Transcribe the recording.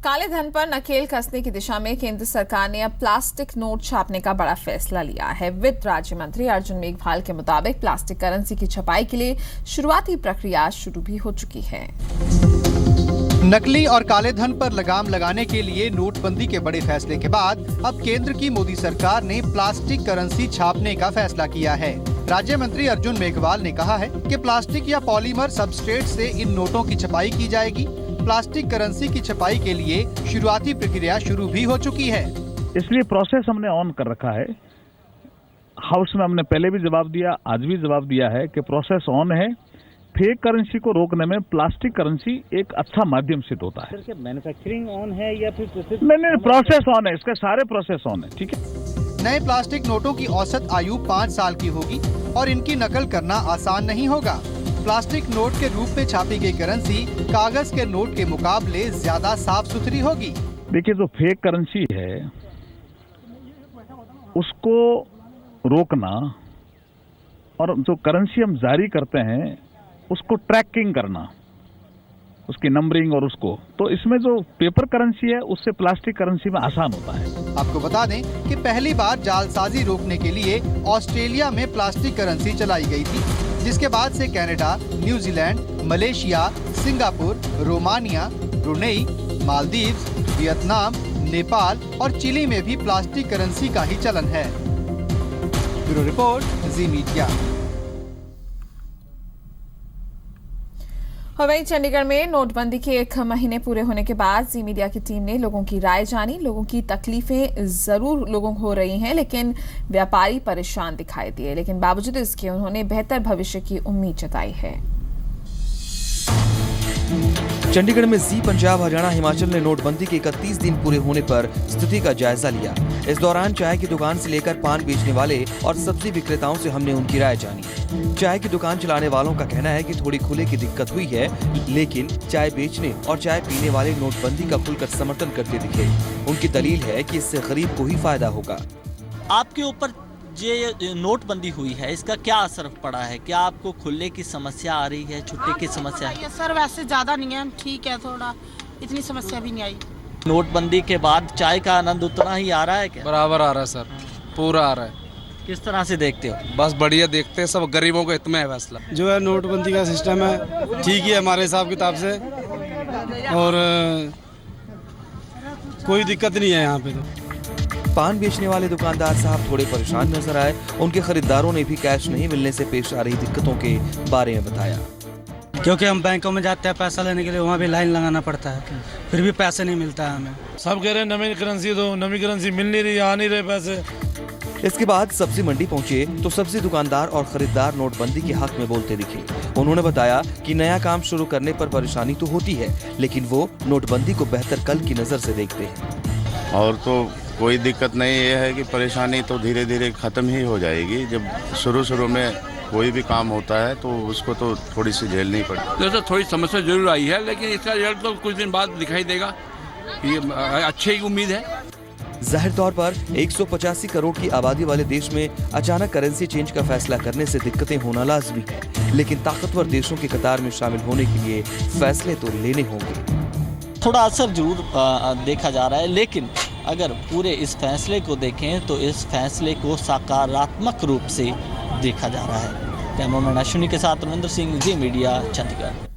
काले धन पर नकेल कसने की दिशा में केंद्र सरकार ने अब प्लास्टिक नोट छापने का बड़ा फैसला लिया है। वित्त राज्य मंत्री अर्जुन मेघवाल के मुताबिक प्लास्टिक करेंसी की छपाई के लिए शुरुआती प्रक्रिया शुरू भी हो चुकी है। नकली और काले धन पर लगाम लगाने के लिए नोटबंदी के बड़े फैसले के बाद अब केंद्र की मोदी सरकार ने प्लास्टिक करेंसी छापने का फैसला किया है। राज्य मंत्री अर्जुन मेघवाल ने कहा है कि प्लास्टिक या पॉलीमर सबस्ट्रेट से इन नोटों की छपाई की जाएगी। प्लास्टिक करेंसी की छपाई के लिए शुरुआती प्रक्रिया शुरू भी हो चुकी है। इसलिए प्रोसेस हमने ऑन कर रखा है। हाउस में हमने पहले भी जवाब दिया, आज भी जवाब दिया है कि प्रोसेस ऑन है। फेक करेंसी को रोकने में प्लास्टिक करेंसी एक अच्छा माध्यम सिद्ध होता है। सर, मैन्युफैक्चरिंग ऑन है या फिर नहीं, प्रोसेस ऑन है, इसके सारे प्रोसेस ऑन है। ठीक है। नए प्लास्टिक नोटों की औसत आयु 5 साल की होगी और इनकी नकल करना आसान नहीं होगा। प्लास्टिक नोट के रूप में छापी गई करेंसी कागज के नोट के मुकाबले ज्यादा साफ सुथरी होगी। देखिए, जो फेक करेंसी है उसको रोकना और जो करेंसी हम जारी करते हैं उसको ट्रैकिंग करना, उसकी नंबरिंग और उसको, तो इसमें जो पेपर करेंसी है उससे प्लास्टिक करेंसी में आसान होता है। आपको बता दें कि पहली बार जालसाजी रोकने के लिए ऑस्ट्रेलिया में प्लास्टिक करेंसी चलाई गई थी, जिसके बाद से Canada, New Zealand, Malaysia, Singapore, Romania, Brunei, Maldives, Vietnam, Nepal और चिली में भी प्लास्टिक करेंसी का ही चलन है। ब्यूरो रिपोर्ट, जी मीडिया। वहीं चंडीगढ़ में नोटबंदी के 1 महीने पूरे होने के बाद जी मीडिया की टीम ने लोगों की राय जानी। लोगों की तकलीफें जरूर लोगों को हो रही हैं, लेकिन व्यापारी परेशान दिखाई दिए, लेकिन बावजूद इसके उन्होंने बेहतर भविष्य की उम्मीद जताई है। चंडीगढ़ में जी पंजाब, हरियाणा, हिमाचल ने नोटबंदी के 31 दिन पूरे होने पर स्थिति का जायजा लिया। इस दौरान चाय की दुकान से लेकर पान बेचने वाले और सब्जी विक्रेताओं से हमने उनकी राय जानी। चाय की दुकान चलाने वालों का कहना है कि थोड़ी खुले की दिक्कत हुई है, लेकिन चाय बेचने और चाय पीने वाले नोटबंदी का खुलकर समर्थन करते दिखे। उनकी दलील है कि इससे गरीब को ही फायदा होगा। आपके ऊपर ये नोटबंदी हुई है, इसका क्या असर पड़ा है? क्या आपको खुले की समस्या आ रही है, छुट्टी की समस्या? सर वैसे ज्यादा नहीं है, ठीक है, थोड़ा इतनी समस्या भी नहीं आई। नोटबंदी के बाद चाय का आनंद उतना ही आ रहा है क्या? बराबर आ रहा है सर, पूरा आ रहा है। किस तरह से देखते हो? बस बढ़िया देखते हैं, सब गरीबों को हित में है फैसला। जो है नोटबंदी का सिस्टम है ठीक ही है हमारे हिसाब किताब से, और कोई दिक्कत नहीं है यहाँ पे। तो पान बेचने वाले दुकानदार साहब थोड़े परेशान नजर आए। उनके खरीदारों ने भी कैश नहीं मिलने से पेश आ रही दिक्कतों के बारे में बताया। क्योंकि हम बैंकों में जाते हैं पैसा लेने के लिए, वहाँ भी लाइन लगाना पड़ता है, फिर भी पैसे नहीं मिलता है हमें। सब कह रहे हैं नवी करेंसी दो, नवी करेंसी मिल नहीं रही, आ नहीं रहे पैसे। इसके बाद सब्जी मंडी पहुंचे तो सब्जी दुकानदार और खरीदार नोटबंदी के हक में बोलते दिखे। उन्होंने बताया कि नया काम शुरू करने पर परेशानी तो होती है, लेकिन वो नोटबंदी को बेहतर कल की नजर से देखते हैं। और तो कोई दिक्कत नहीं, ये है कि परेशानी तो धीरे धीरे ख़त्म ही हो जाएगी। जब शुरू में कोई भी काम होता है तो उसको तो थोड़ी सी झेलनी पड़ती है। तो थोड़ी समस्या जरूर आई है, लेकिन इसका रिजल्ट तो कुछ दिन बाद दिखाई देगा। ये अच्छी उम्मीद है। जाहिर तौर पर 185 करोड़ की आबादी वाले देश में अचानक करेंसी चेंज का फैसला करने से दिक्कतें होना लाजमी है, लेकिन ताकतवर देशों की कतार में शामिल होने के लिए फैसले तो लेने होंगे। थोड़ा असर जरूर देखा जा रहा है, लेकिन अगर पूरे इस फैसले को देखें तो इस फैसले को सकारात्मक रूप से देखा जा रहा है। कैमरामैन अश्विनी के साथ रविंद्र सिंह, जी मीडिया, चंडीगढ़।